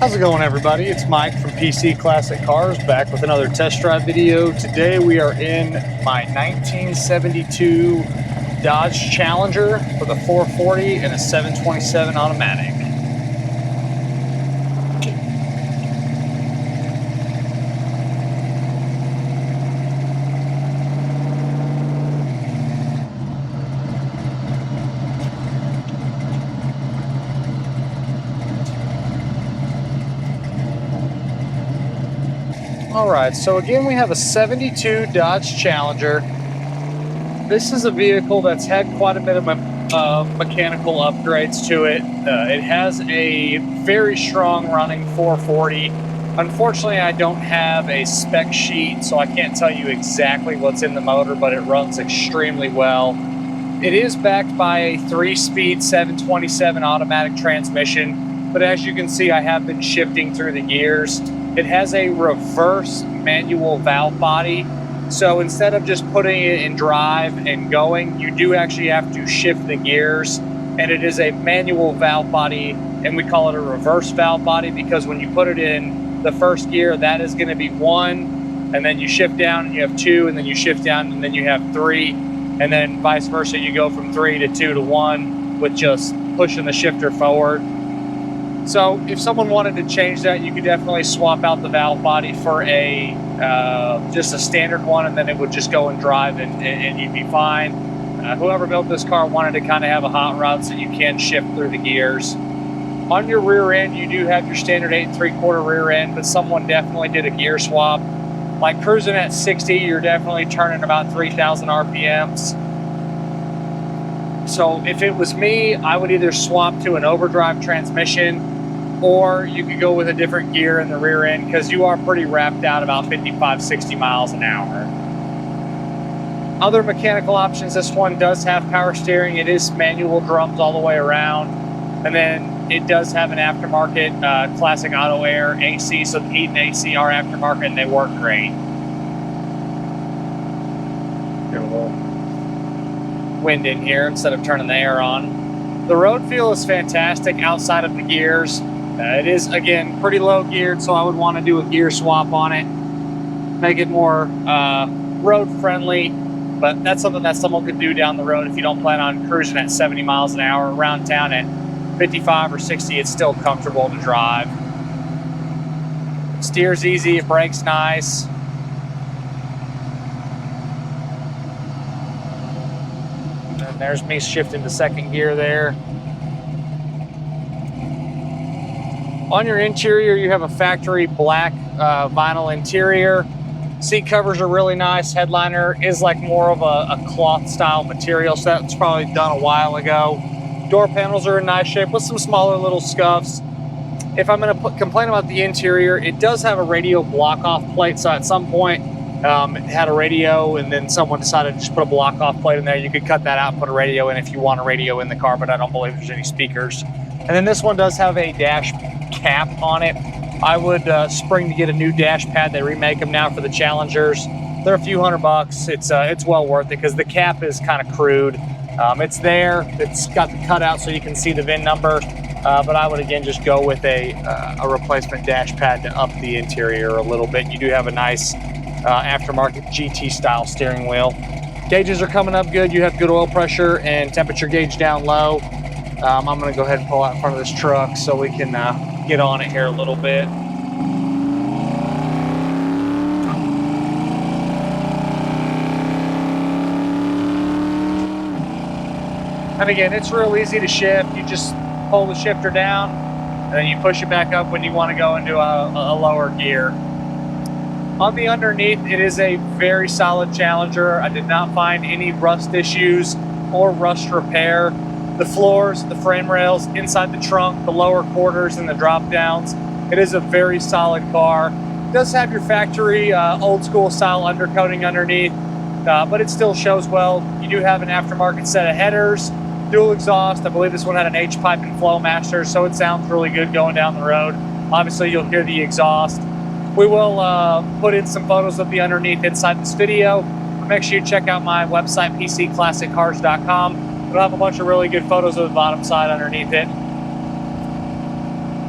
How's it going, everybody? It's Mike from PC Classic Cars, back with another test drive video. Today we are in my 1972 Dodge Challenger with a 440 and a 727 automatic. Alright, so again we have a 72 Dodge Challenger. This is a vehicle that's had quite a bit of mechanical upgrades to it. It has a very strong running 440. Unfortunately, I don't have a spec sheet, so I can't tell you exactly what's in the motor, but it runs extremely well. It is backed by a 3-speed 727 automatic transmission, but as you can see, I have been shifting through the gears. It has a reverse manual valve body, so instead of just putting it in drive and going, you do actually have to shift the gears, and it is a manual valve body, and we call it a reverse valve body because when you put it in the first gear, that is going to be 1, and then you shift down and you have 2, and then you shift down and then you have 3, and then vice versa, you go from 3 to 2 to 1 with just pushing the shifter forward. So if someone wanted to change that, you could definitely swap out the valve body for a just a standard one, and then it would just go and drive and you'd be fine. Whoever built this car wanted to kind of have a hot rod so you can shift through the gears. On your rear end, you do have your standard 8 3/4 rear end, but someone definitely did a gear swap. Like cruising at 60, you're definitely turning about 3,000 RPMs. So if it was me, I would either swap to an overdrive transmission, or you could go with a different gear in the rear end because you are pretty wrapped out about 55, 60 miles an hour. Other mechanical options, this one does have power steering. It is manual drums all the way around. And then it does have an aftermarket classic auto air AC, so the heat and AC are aftermarket and they work great. Get a little wind in here instead of turning the air on. The road feel is fantastic outside of the gears. It is, again, pretty low geared, so I would want to do a gear swap on it, make it more road friendly, but that's something that someone could do down the road if you don't plan on cruising at 70 miles an hour. Around town at 55 or 60, it's still comfortable to drive. It steers easy, it brakes nice. And there's me shifting to second gear there. On your interior, you have a factory black vinyl interior. Seat covers are really nice. Headliner is like more of a cloth style material, so that's probably done a while ago. Door panels are in nice shape with some smaller little scuffs. If I'm going to complain about the interior, it does have a radio block-off plate, so at some point it had a radio and then someone decided to just put a block-off plate in there. You could cut that out and put a radio in if you want a radio in the car, but I don't believe there's any speakers. And then this one does have a dash cap on it. I would spring to get a new dash pad. They remake them now for the Challengers. They're a few $100. It's well worth it because the cap is kind of crude. It's there. It's got the cutout so you can see the VIN number. But I would again just go with a replacement dash pad to up the interior a little bit. You do have a nice aftermarket GT style steering wheel. Gauges are coming up good. You have good oil pressure and temperature gauge down low. I'm going to go ahead and pull out in front of this truck so we can get on it here a little bit. And again, it's real easy to shift. You just pull the shifter down and then you push it back up when you want to go into a lower gear. On the underneath, it is a very solid Challenger. I did not find any rust issues or rust repair. The floors, the frame rails, inside the trunk, the lower quarters, and the drop downs. It is a very solid car. It does have your factory old school style undercoating underneath, but it still shows well. You do have an aftermarket set of headers, dual exhaust. I believe this one had an H-pipe and Flowmaster, so it sounds really good going down the road. Obviously, you'll hear the exhaust. We will put in some photos of the underneath inside this video. Make sure you check out my website, pcclassiccars.com. We'll have a bunch of really good photos of the bottom side underneath it.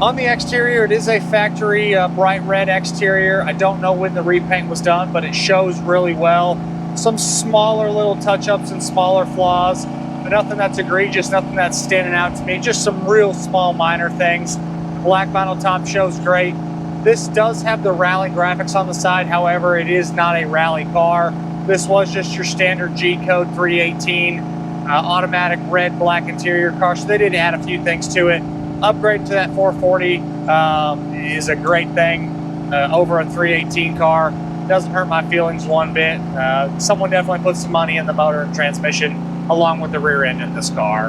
On the exterior, it is a factory bright red exterior. I don't know when the repaint was done, but it shows really well. Some smaller little touch-ups and smaller flaws, but nothing that's egregious, nothing that's standing out to me. Just some real small minor things. Black vinyl top shows great. This does have the rally graphics on the side. However, it is not a rally car. This was just your standard G-code 318 automatic red black interior car. So they did add a few things to it. Upgrade to that 440 is a great thing over a 318 car. Doesn't hurt my feelings one bit. Someone definitely put some money in the motor and transmission along with the rear end in this car.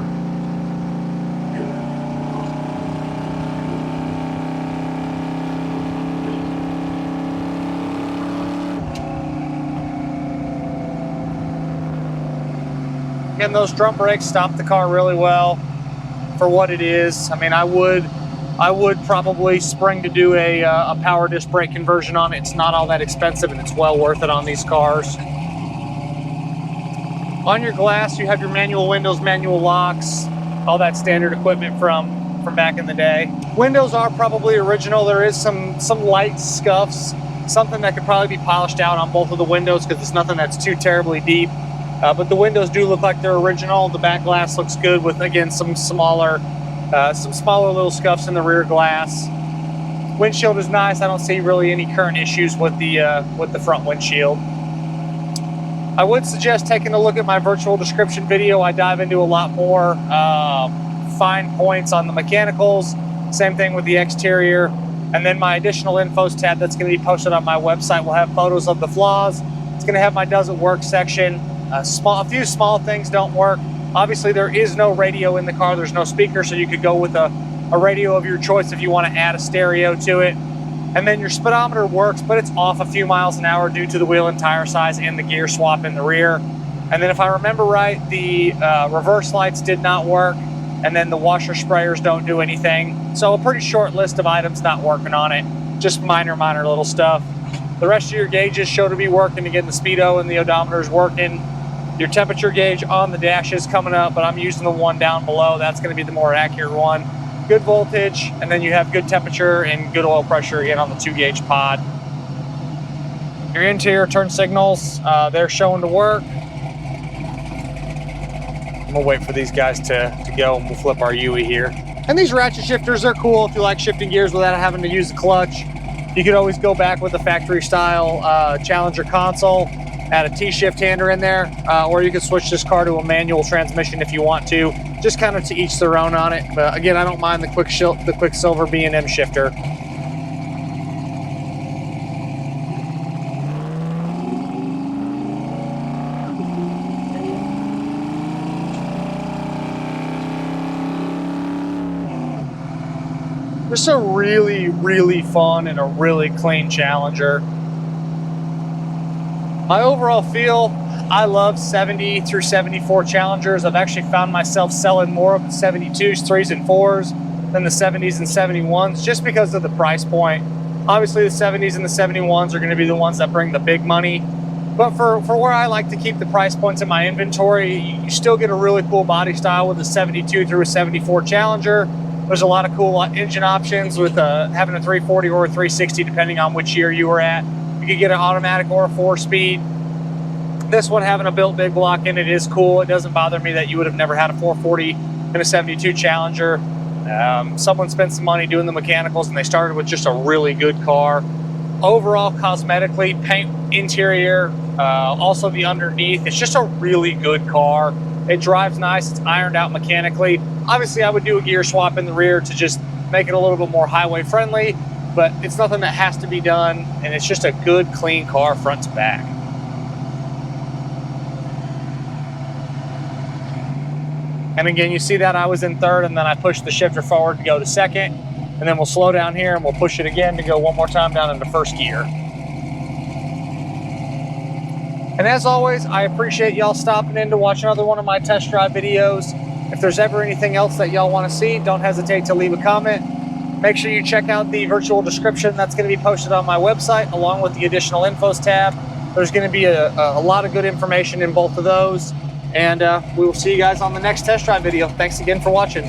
Again, those drum brakes stop the car really well for what it is. I mean, I would probably spring to do a power disc brake conversion on it. It's not all that expensive and it's well worth it on these cars. On your glass, you have your manual windows, manual locks, all that standard equipment from back in the day. Windows are probably original. There is some light scuffs, something that could probably be polished out on both of the windows because it's nothing that's too terribly deep. But the windows do look like they're original. The back glass looks good with, again, some smaller little scuffs in the rear glass. Windshield is nice. I don't see really any current issues with the front windshield. I would suggest taking a look at my virtual description video. I dive into a lot more fine points on the mechanicals. Same thing with the exterior. And then my additional infos tab that's going to be posted on my website will have photos of the flaws. It's going to have my doesn't work section. A few small things don't work. Obviously, there is no radio in the car. There's no speaker, so you could go with a radio of your choice if you want to add a stereo to it. And then your speedometer works, but it's off a few miles an hour due to the wheel and tire size and the gear swap in the rear. And then if I remember right, the reverse lights did not work, and then the washer sprayers don't do anything. So a pretty short list of items not working on it. Just minor little stuff. The rest of your gauges show to be working. Again, the speedo and the odometer is working. Your temperature gauge on the dash is coming up, but I'm using the one down below. That's going to be the more accurate one. Good voltage, and then you have good temperature and good oil pressure again on the 2-gauge pod. Your interior turn signals, they're showing to work. I'm gonna wait for these guys to go and we'll flip our UE here. And these ratchet shifters are cool if you like shifting gears without having to use the clutch. You could always go back with the factory style Challenger console, add a T-shift hander in there, or you could switch this car to a manual transmission if you want to. Just kind of to each their own on it. But again, I don't mind the Quicksilver B&M shifter. Just a really fun and a really clean Challenger. My overall feel, I love 70 through 74 Challengers. I've actually found myself selling more of the 72s, 3s, and 4s than the 70s and 71s just because of the price point. Obviously, the 70s and the 71s are going to be the ones that bring the big money. But for where I like to keep the price points in my inventory, you still get a really cool body style with a 72 through a 74 Challenger. There's a lot of cool engine options with having a 340 or a 360 depending on which year you were at. You could get an automatic or a 4-speed. This one having a built big block in it is cool. It doesn't bother me that you would have never had a 440 in a 72 Challenger. Someone spent some money doing the mechanicals and they started with just a really good car. Overall, cosmetically, paint, interior, also the underneath, it's just a really good car. It drives nice, it's ironed out mechanically. Obviously, I would do a gear swap in the rear to just make it a little bit more highway friendly, but it's nothing that has to be done, and it's just a good, clean car front to back. And again, you see that I was in third, and then I pushed the shifter forward to go to second, and then we'll slow down here, and we'll push it again to go one more time down into first gear. And as always, I appreciate y'all stopping in to watch another one of my test drive videos. If there's ever anything else that y'all want to see, don't hesitate to leave a comment. Make sure you check out the virtual description that's going to be posted on my website, along with the additional infos tab. There's going to be a lot of good information in both of those. And we will see you guys on the next test drive video. Thanks again for watching.